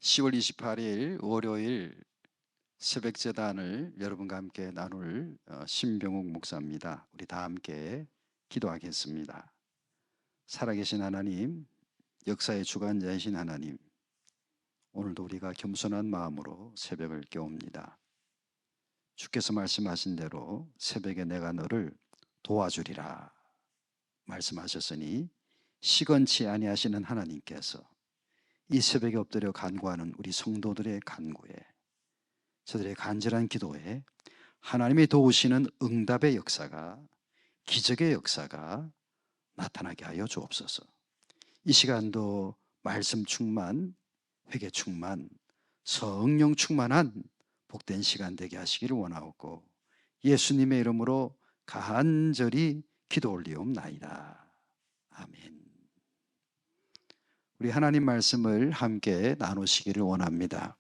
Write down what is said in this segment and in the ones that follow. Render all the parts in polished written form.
10월 28일 월요일 새벽 제단을 여러분과 함께 나눌 신병욱 목사입니다. 우리 다 함께 기도하겠습니다. 살아계신 하나님, 역사의 주관자이신 하나님, 오늘도 우리가 겸손한 마음으로 새벽을 깨웁니다. 주께서 말씀하신 대로 새벽에 내가 너를 도와주리라 말씀하셨으니 시건치 아니하시는 하나님께서 이 새벽에 엎드려 간구하는 우리 성도들의 간구에, 저들의 간절한 기도에 하나님이 도우시는 응답의 역사가, 기적의 역사가 나타나게 하여 주옵소서. 이 시간도 말씀 충만, 회개 충만, 성령 충만한 복된 시간 되게 하시기를 원하옵고 예수님의 이름으로 간절히 기도 올리옵나이다. 아멘. 우리 하나님 말씀을 함께 나누시기를 원합니다.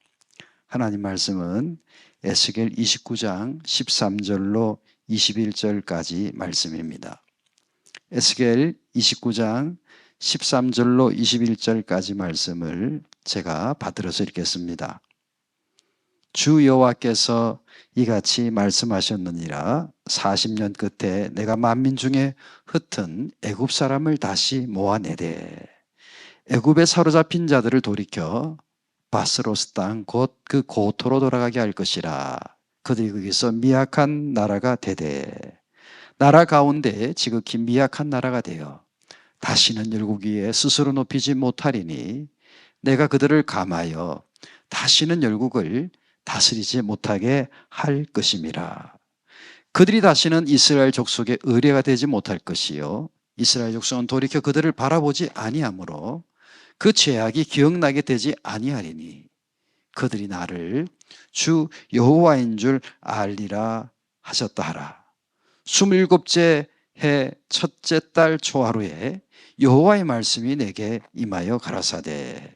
하나님 말씀은 에스겔 29장 13절로 21절까지 말씀입니다. 에스겔 29장 13절로 21절까지 말씀을 제가 받들어서 읽겠습니다. 주 여호와께서 이같이 말씀하셨느니라. 40년 끝에 내가 만민 중에 흩은 애굽 사람을 다시 모아내되 애굽에 사로잡힌 자들을 돌이켜 바스로스 땅 곧 그 고토로 돌아가게 할 것이라. 그들이 거기서 미약한 나라가 되되 나라 가운데 지극히 미약한 나라가 되어 다시는 열국 위에 스스로 높이지 못하리니 내가 그들을 감하여 다시는 열국을 다스리지 못하게 할 것임이라. 그들이 다시는 이스라엘 족속의 의뢰가 되지 못할 것이요 이스라엘 족속은 돌이켜 그들을 바라보지 아니하므로 그 죄악이 기억나게 되지 아니하리니 그들이 나를 주 여호와인 줄 알리라 하셨다 하라. 27째 해 첫째 달 초하루에 여호와의 말씀이 내게 임하여 가라사대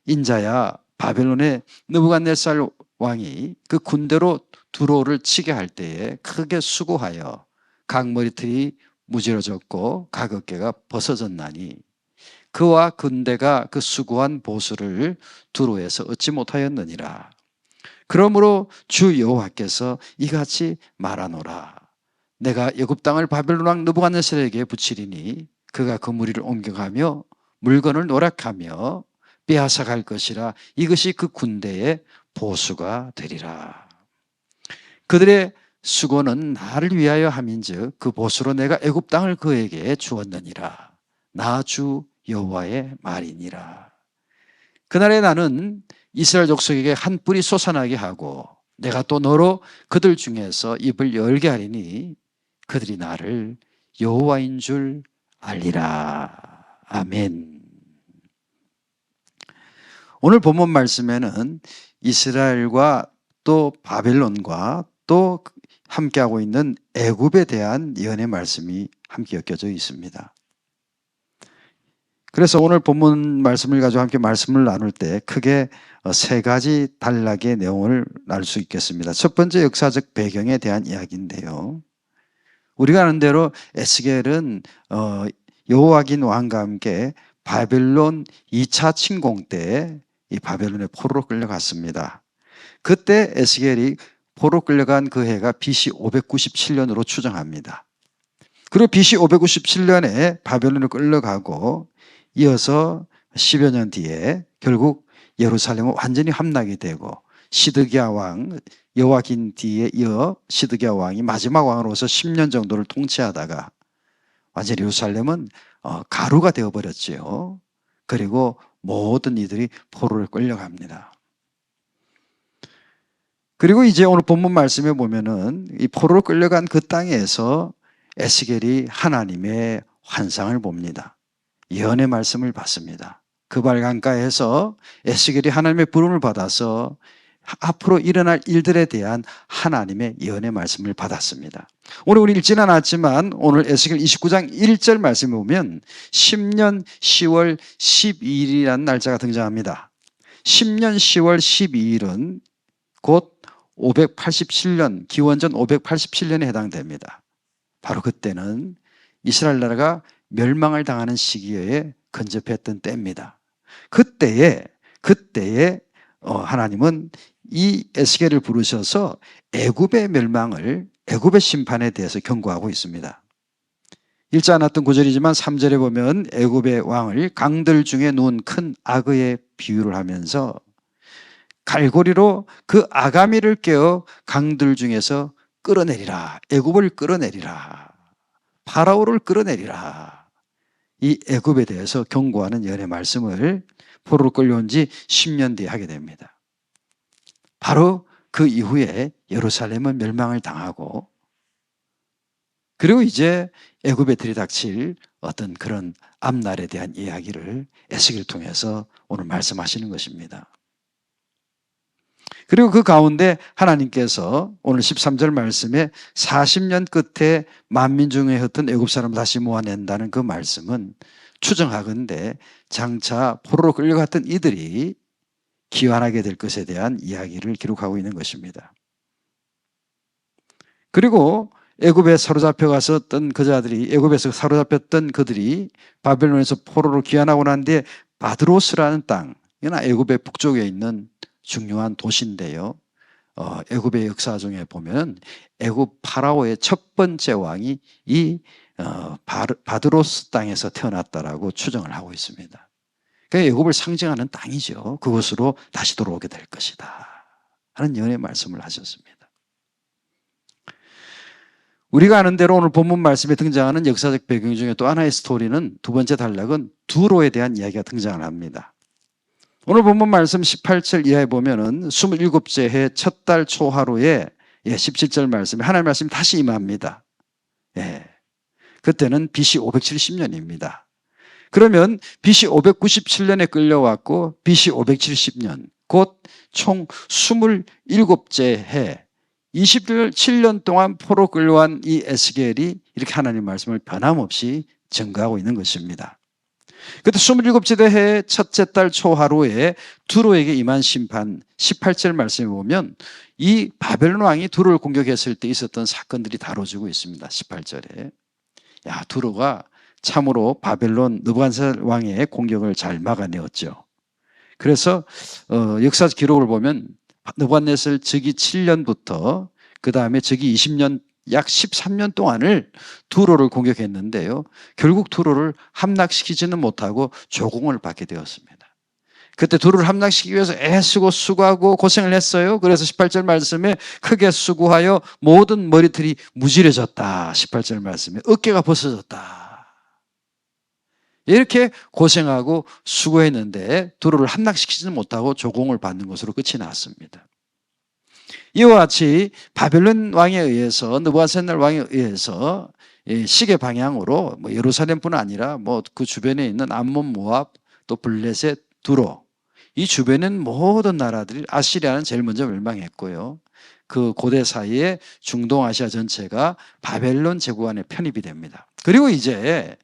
인자야, 바벨론의 느부갓네살 왕이 그 군대로 두로를 치게 할 때에 크게 수고하여 각 머리털이 무지러졌고 각 어깨가 벗어졌나니 그와 군대가 그 수고한 보수를 두로에서 얻지 못하였느니라. 그러므로 주 여호와께서 이같이 말하노라. 내가 애굽 땅을 바벨론 왕 느부갓네살에게 붙이리니 그가 그 무리를 옮겨가며 물건을 노략하며 빼앗아 갈 것이라. 이것이 그 군대의 보수가 되리라. 그들의 수고는 나를 위하여 함인즉 그 보수로 내가 애굽 땅을 그에게 주었느니라. 나 주 여호와의 말이니라. 그날에 나는 이스라엘 족속에게 한 뿔이 솟아나게 하고 내가 또 너로 그들 중에서 입을 열게 하리니 그들이 나를 여호와인 줄 알리라. 아멘. 오늘 본문 말씀에는 이스라엘과 또 바벨론과 또 함께하고 있는 애굽에 대한 예언의 말씀이 함께 엮여져 있습니다. 그래서 오늘 본문 말씀을 가지고 함께 말씀을 나눌 때 크게 세 가지 단락의 내용을 나눌 수 있겠습니다. 첫 번째, 역사적 배경에 대한 이야기인데요. 우리가 아는 대로 에스겔은 여호와긴 왕과 함께 바벨론 2차 침공 때 이 바벨론의 포로로 끌려갔습니다. 그때 에스겔이 포로 끌려간 그 해가 BC 597년으로 추정합니다. 그리고 BC 597년에 바벨론을 끌려가고 이어서 10여 년 뒤에 결국 예루살렘은 완전히 함락이 되고 시드기야 왕 여호와긴 뒤에 이어 시드기야 왕이 마지막 왕으로서 10년 정도를 통치하다가 완전히 예루살렘은 가루가 되어버렸지요. 그리고 모든 이들이 포로를 끌려갑니다. 그리고 이제 오늘 본문 말씀에 보면은 이 포로로 끌려간 그 땅에서 에스겔이 하나님의 환상을 봅니다. 예언의 말씀을 받습니다. 그발 강가에서 에스겔이 하나님의 부름을 받아서 앞으로 일어날 일들에 대한 하나님의 예언의 말씀을 받았습니다. 오늘 우리 읽지는 않았지만 오늘 에스겔 29장 1절 말씀에 보면 10년 10월 12일이라는 날짜가 등장합니다. 10년 10월 12일은 곧 587년, 기원전 587년에 해당됩니다. 바로 그때는 이스라엘 나라가 멸망을 당하는 시기에 근접했던 때입니다. 그때에 하나님은 이 에스겔을 부르셔서 애굽의 멸망을, 애굽의 심판에 대해서 경고하고 있습니다. 읽지 않았던 구절이지만 3절에 보면 애굽의 왕을 강들 중에 누운 큰 악어의 비유를 하면서 갈고리로 그 아가미를 깨어 강들 중에서 끌어내리라. 애굽을 끌어내리라. 파라오를 끌어내리라. 이 애굽에 대해서 경고하는 예언의 말씀을 포로로 끌려온 지 10년 뒤에 하게 됩니다. 바로 그 이후에 예루살렘은 멸망을 당하고, 그리고 이제 애굽에 들이닥칠 어떤 그런 앞날에 대한 이야기를 에스겔을 통해서 오늘 말씀하시는 것입니다. 그리고 그 가운데 하나님께서 오늘 13절 말씀에 40년 끝에 만민 중에 흩은 애굽 사람을 다시 모아낸다는 그 말씀은 추정하건대 장차 포로로 끌려갔던 이들이 귀환하게 될 것에 대한 이야기를 기록하고 있는 것입니다. 그리고 애굽에 사로잡혀 갔었던 그 자들이, 애굽에서 사로잡혔던 그들이 바벨론에서 포로로 귀환하고 난 뒤에 바드로스라는 땅, 이나 애굽의 북쪽에 있는 중요한 도시인데요. 애굽의 역사 중에 보면 애굽 파라오의 첫 번째 왕이 이 바드로스 땅에서 태어났다라고 추정을 하고 있습니다. 그러니까 애굽을 상징하는 땅이죠. 그곳으로 다시 돌아오게 될 것이다 하는 예언의 말씀을 하셨습니다. 우리가 아는 대로 오늘 본문 말씀에 등장하는 역사적 배경 중에 또 하나의 스토리는, 두 번째 단락은 두로에 대한 이야기가 등장을 합니다. 오늘 본문 말씀 18절 이하에 보면은 27째 해 첫 달 초하루에 17절 말씀에 하나님의 말씀이 다시 임합니다. 그때는 BC 570년입니다. 그러면 BC 597년에 끌려왔고 BC 570년, 곧 총 27째 해 27년 동안 포로 끌려간 이 에스겔이 이렇게 하나님의 말씀을 변함없이 증거하고 있는 것입니다. 그때 27째 해의 첫째 달 초하루에 두로에게 임한 심판, 18절 말씀에 보면 이 바벨론 왕이 두로를 공격했을 때 있었던 사건들이 다뤄지고 있습니다. 18절에. 두로가 참으로 바벨론 느부갓네살 왕의 공격을 잘 막아내었죠. 그래서 역사 기록을 보면 느부갓네살 즉위 7년부터 그 다음에 즉위 20년, 약 13년 동안을 두로를 공격했는데요. 결국 두로를 함락시키지는 못하고 조공을 받게 되었습니다. 그때 두로를 함락시키기 위해서 애쓰고 수고하고 고생을 했어요. 그래서 18절 말씀에 크게 수고하여 모든 머리털이 무질해졌다. 18절 말씀에 어깨가 벗어졌다. 이렇게 고생하고 수고했는데 두로를 함락시키지는 못하고 조공을 받는 것으로 끝이 났습니다. 이와 같이 바벨론 왕에 의해서, 느부갓네살 왕에 의해서 시계 방향으로 예루살렘뿐 아니라 그 주변에 있는 암몬, 모압, 또 블레셋, 두로, 이 주변엔 모든 나라들이, 아시리아는 제일 먼저 멸망했고요. 그 고대 사이에 중동아시아 전체가 바벨론 제국 안에 편입이 됩니다. 그리고 이제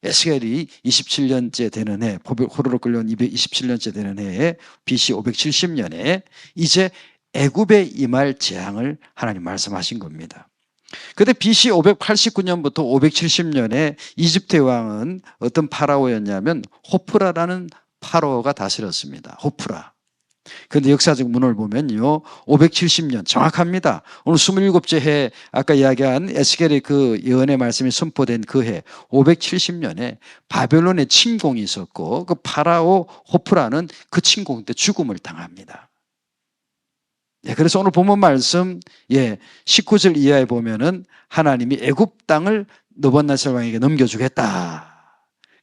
에스겔이 27년째 되는 해, 포로로 끌려온 27년째 되는 해에 BC 570년에 이제 애굽에 임할 재앙을 하나님 말씀하신 겁니다. 그때 BC 589년부터 570년에 이집트의 왕은 어떤 파라오였냐면 호프라라는 파라오가 다스렸습니다. 호프라. 그런데 역사적 문헌을 보면요, 570년 정확합니다. 오늘 27째 해, 아까 이야기한 에스겔의 그 예언의 말씀이 선포된 그 해 570년에 바벨론의 침공이 있었고, 그 파라오 호프라는 그 침공 때 죽음을 당합니다. 그래서 오늘 본문 말씀 19절 이하에 보면은 하나님이 애굽 땅을 느부갓네살 왕에게 넘겨주겠다.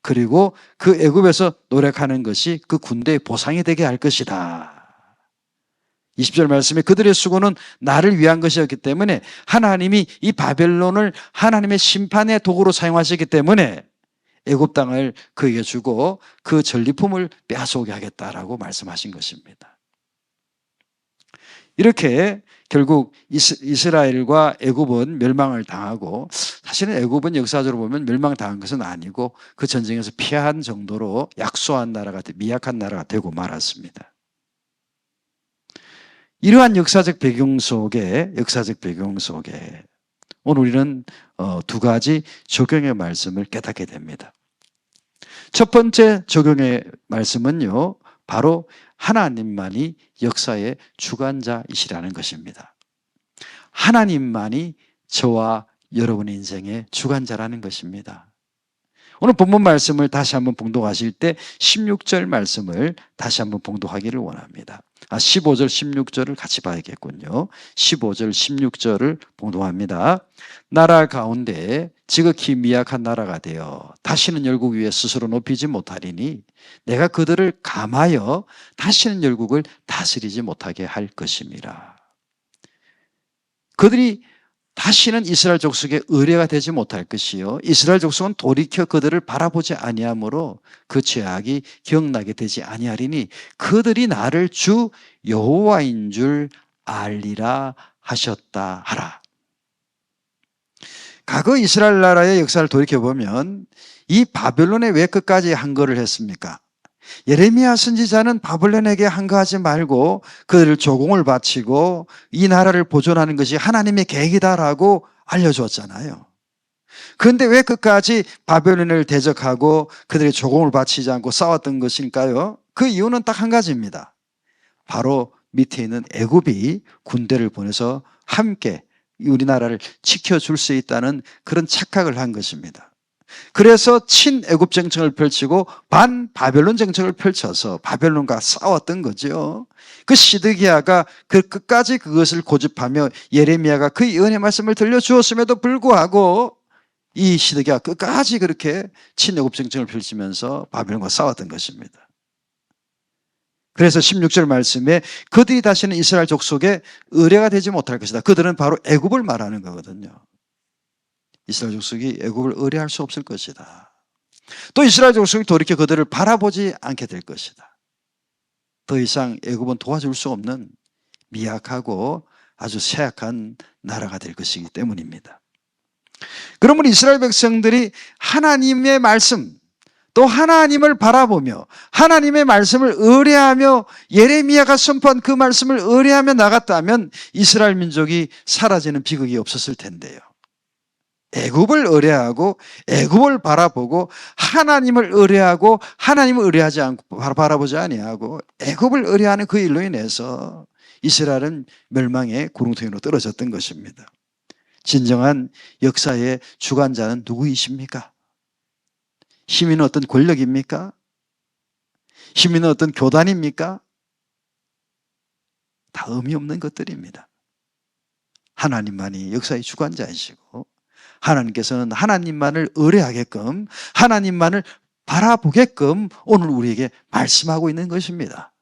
그리고 그 애굽에서 노력하는 것이 그 군대의 보상이 되게 할 것이다. 20절 말씀에 그들의 수고는 나를 위한 것이었기 때문에 하나님이 이 바벨론을 하나님의 심판의 도구로 사용하시기 때문에 애굽 땅을 그에게 주고 그 전리품을 빼앗아오게 하겠다라고 말씀하신 것입니다. 이렇게 결국 이스라엘과 애굽은 멸망을 당하고, 사실은 애굽은 역사적으로 보면 멸망을 당한 것은 아니고 그 전쟁에서 피한 정도로 약소한 나라가, 미약한 나라가 되고 말았습니다. 이러한 역사적 배경 속에 오늘 우리는 두 가지 적용의 말씀을 깨닫게 됩니다. 첫 번째 적용의 말씀은요, 바로 하나님만이 역사의 주관자이시라는 것입니다. 하나님만이 저와 여러분의 인생의 주관자라는 것입니다. 오늘 본문 말씀을 다시 한번 봉독하실 때 16절 말씀을 다시 한번 봉독하기를 원합니다. 15절, 16절을 같이 봐야겠군요. 15절, 16절을 봉독합니다. 나라 가운데 지극히 미약한 나라가 되어 다시는 열국 위에 스스로 높이지 못하리니 내가 그들을 감하여 다시는 열국을 다스리지 못하게 할 것임이라. 그들이 다시는 이스라엘 족속의 의뢰가 되지 못할 것이요 이스라엘 족속은 돌이켜 그들을 바라보지 아니하므로 그 죄악이 기억나게 되지 아니하리니 그들이 나를 주 여호와인 줄 알리라 하셨다 하라. 과거 이스라엘 나라의 역사를 돌이켜보면 이 바벨론에 왜 끝까지 항거를 했습니까? 예레미야 선지자는 바벨론에게 항거하지 말고 그들을 조공을 바치고 이 나라를 보존하는 것이 하나님의 계획이다라고 알려주었잖아요. 그런데 왜 끝까지 바벨론을 대적하고 그들의 조공을 바치지 않고 싸웠던 것일까요? 그 이유는 딱 한 가지입니다. 바로 밑에 있는 애굽이 군대를 보내서 함께 우리나라를 지켜줄 수 있다는 그런 착각을 한 것입니다. 그래서 친애굽 정책을 펼치고 반바벨론 정책을 펼쳐서 바벨론과 싸웠던 거죠. 그 시드기야가 그 끝까지 그것을 고집하며 예레미야가 그 예언의 말씀을 들려주었음에도 불구하고 이 시드기야가 끝까지 그렇게 친애굽 정책을 펼치면서 바벨론과 싸웠던 것입니다. 그래서 16절 말씀에 그들이 다시는 이스라엘 족속의 의뢰가 되지 못할 것이다. 그들은 바로 애굽을 말하는 거거든요. 이스라엘 족속이 애굽을 의뢰할 수 없을 것이다. 또 이스라엘 족속이 돌이켜 그들을 바라보지 않게 될 것이다. 더 이상 애굽은 도와줄 수 없는 미약하고 아주 쇠약한 나라가 될 것이기 때문입니다. 그러면 이스라엘 백성들이 하나님의 말씀 또 하나님을 바라보며 하나님의 말씀을 의뢰하며 예레미야가 선포한 그 말씀을 의뢰하며 나갔다면 이스라엘 민족이 사라지는 비극이 없었을 텐데요. 애굽을 의뢰하고 애굽을 바라보고 하나님을 의뢰하고 하나님을 의뢰하지 않고 바라보지 아니하고 애굽을 의뢰하는 그 일로 인해서 이스라엘은 멸망의 구렁텅이로 떨어졌던 것입니다. 진정한 역사의 주관자는 누구이십니까? 힘 있는 어떤 권력입니까? 힘 있는 어떤 교단입니까? 다 의미 없는 것들입니다. 하나님만이 역사의 주관자이시고 하나님께서는 하나님만을 의뢰하게끔 하나님만을 바라보게끔 오늘 우리에게 말씀하고 있는 것입니다.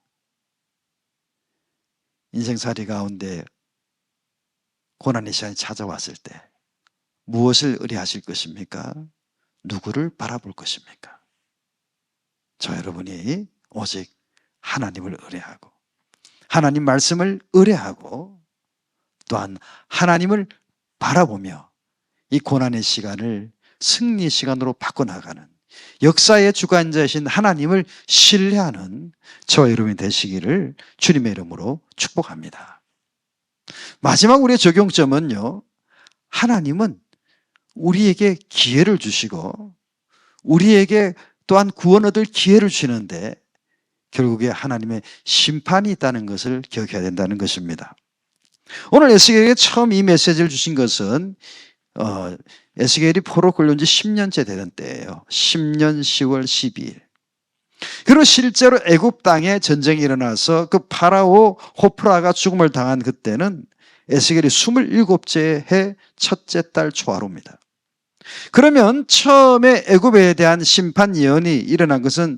인생살이 가운데 고난의 시간이 찾아왔을 때 무엇을 의뢰하실 것입니까? 누구를 바라볼 것입니까? 저 여러분이 오직 하나님을 의뢰하고 하나님 말씀을 의뢰하고 또한 하나님을 바라보며 이 고난의 시간을 승리 시간으로 바꿔나가는 역사의 주관자이신 하나님을 신뢰하는 저와 여러분이 되시기를 주님의 이름으로 축복합니다. 마지막 우리의 적용점은요, 하나님은 우리에게 기회를 주시고 우리에게 또한 구원 얻을 기회를 주시는데 결국에 하나님의 심판이 있다는 것을 기억해야 된다는 것입니다. 오늘 에스겔에게 처음 이 메시지를 주신 것은 에스겔이 포로 끌려온 지 10년째 되는 때예요. 10년 10월 12일. 그리고 실제로 애굽 땅에 전쟁이 일어나서 그 파라오 호프라가 죽음을 당한 그때는 에스겔이 27째 해 첫째 달 초하루입니다. 그러면 처음에 애굽에 대한 심판 예언이 일어난 것은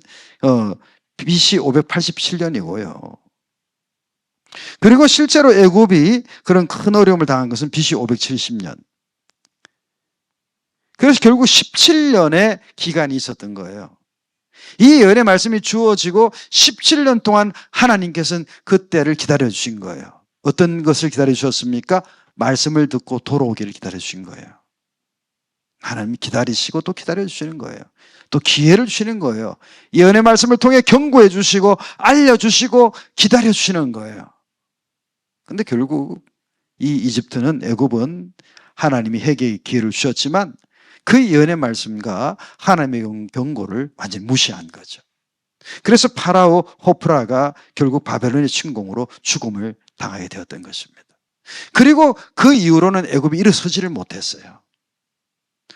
BC 587년이고요. 그리고 실제로 애굽이 그런 큰 어려움을 당한 것은 BC 570년. 그래서 결국 17년의 기간이 있었던 거예요. 이 예언의 말씀이 주어지고 17년 동안 하나님께서는 그때를 기다려 주신 거예요. 어떤 것을 기다려 주셨습니까? 말씀을 듣고 돌아오기를 기다려 주신 거예요. 하나님이 기다리시고 또 기다려 주시는 거예요. 또 기회를 주시는 거예요. 예언의 말씀을 통해 경고해 주시고 알려주시고 기다려 주시는 거예요. 근데 결국 이 이집트는 애굽은 하나님이 회개의 기회를 주셨지만 그 예언의 말씀과 하나님의 경고를 완전히 무시한 거죠. 그래서 파라오 호프라가 결국 바벨론의 침공으로 죽음을 당하게 되었던 것입니다. 그리고 그 이후로는 애굽이 일어서지를 못했어요.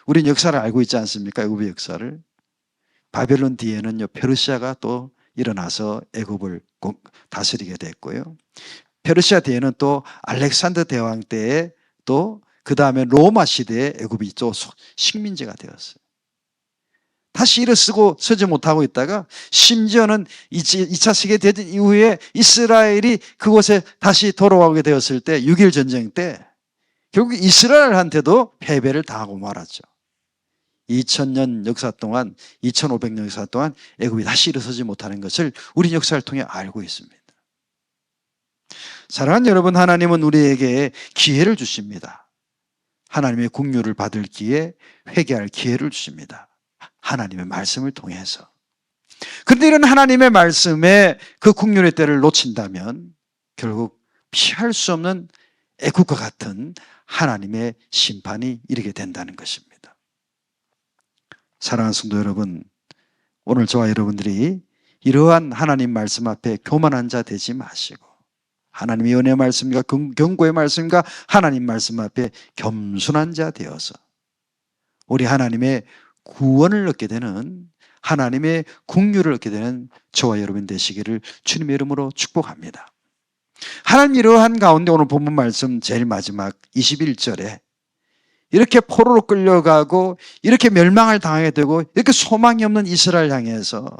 우리는 역사를 알고 있지 않습니까? 애굽의 역사를. 바벨론 뒤에는요, 페르시아가 또 일어나서 애굽을 다스리게 됐고요. 페르시아 뒤에는 또 알렉산더 대왕 때에 또 그 다음에 로마 시대에 애굽이 또 식민지가 되었어요. 다시 일어서고 서지 못하고 있다가 심지어는 2차 세계대전 이후에 이스라엘이 그곳에 다시 돌아오게 되었을 때 6.1 전쟁 때 결국 이스라엘한테도 패배를 당하고 말았죠. 2000년 역사 동안 2500년 역사 동안 애굽이 다시 일어서지 못하는 것을 우리 역사를 통해 알고 있습니다. 사랑하는 여러분, 하나님은 우리에게 기회를 주십니다. 하나님의 긍휼을 받을 기회, 회개할 기회를 주십니다. 하나님의 말씀을 통해서. 그런데 이런 하나님의 말씀에 그 긍휼의 때를 놓친다면 결국 피할 수 없는 애국과 같은 하나님의 심판이 이르게 된다는 것입니다. 사랑하는 성도 여러분, 오늘 저와 여러분들이 이러한 하나님 말씀 앞에 교만한 자 되지 마시고 하나님의 은혜의 말씀과 경고의 말씀과 하나님 말씀 앞에 겸손한 자 되어서 우리 하나님의 구원을 얻게 되는, 하나님의 긍휼을 얻게 되는 저와 여러분 되시기를 주님의 이름으로 축복합니다. 하나님 이러한 가운데 오늘 본문 말씀 제일 마지막 21절에 이렇게 포로로 끌려가고 이렇게 멸망을 당하게 되고 이렇게 소망이 없는 이스라엘 향해서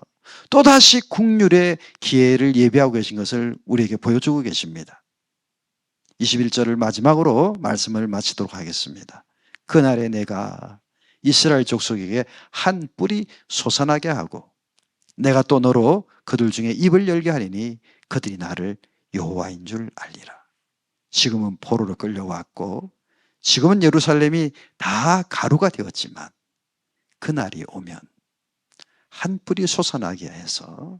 또다시 긍휼의 기회를 예비하고 계신 것을 우리에게 보여주고 계십니다. 21절을 마지막으로 말씀을 마치도록 하겠습니다. 그날에 내가 이스라엘 족속에게 한 뿔이 솟아나게 하고 내가 또 너로 그들 중에 입을 열게 하리니 그들이 나를 여호와인 줄 알리라. 지금은 포로로 끌려왔고 지금은 예루살렘이 다 가루가 되었지만 그날이 오면 한 뿔이 솟아나게 해서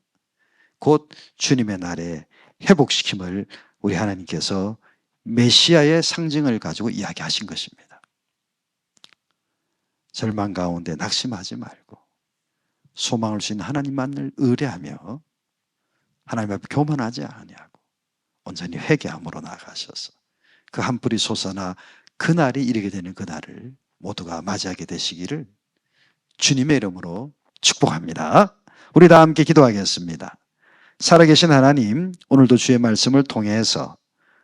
곧 주님의 날에 회복시킴을 우리 하나님께서 메시아의 상징을 가지고 이야기하신 것입니다. 절망 가운데 낙심하지 말고 소망을 주신 하나님만을 의뢰하며 하나님 앞에 교만하지 아니하고 온전히 회개함으로 나가셔서 그 한 뿔이 솟아나 그날이 이르게 되는 그날을 모두가 맞이하게 되시기를 주님의 이름으로 축복합니다. 우리 다 함께 기도하겠습니다. 살아계신 하나님, 오늘도 주의 말씀을 통해서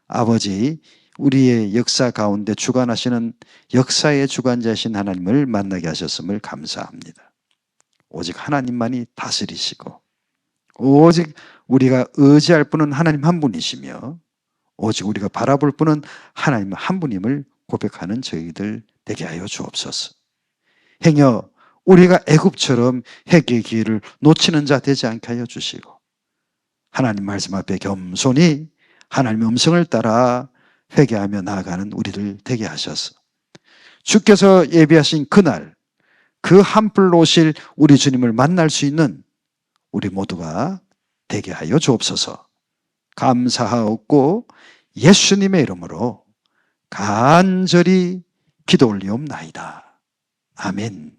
아버지, 우리의 역사 가운데 주관하시는 역사의 주관자이신 하나님을 만나게 하셨음을 감사합니다. 오직 하나님만이 다스리시고 오직 우리가 의지할 분은 하나님 한 분이시며 오직 우리가 바라볼 분은 하나님 한 분임을 고백하는 저희들 되게 하여 주옵소서. 행여 우리가 애굽처럼 회개의 기회를 놓치는 자 되지 않게 하여 주시고 하나님 말씀 앞에 겸손히 하나님의 음성을 따라 회개하며 나아가는 우리들 되게 하셔서 주께서 예비하신 그날 그 한뿔로 오실 우리 주님을 만날 수 있는 우리 모두가 되게 하여 주옵소서. 감사하옵고 예수님의 이름으로 간절히 기도 올리옵나이다. 아멘.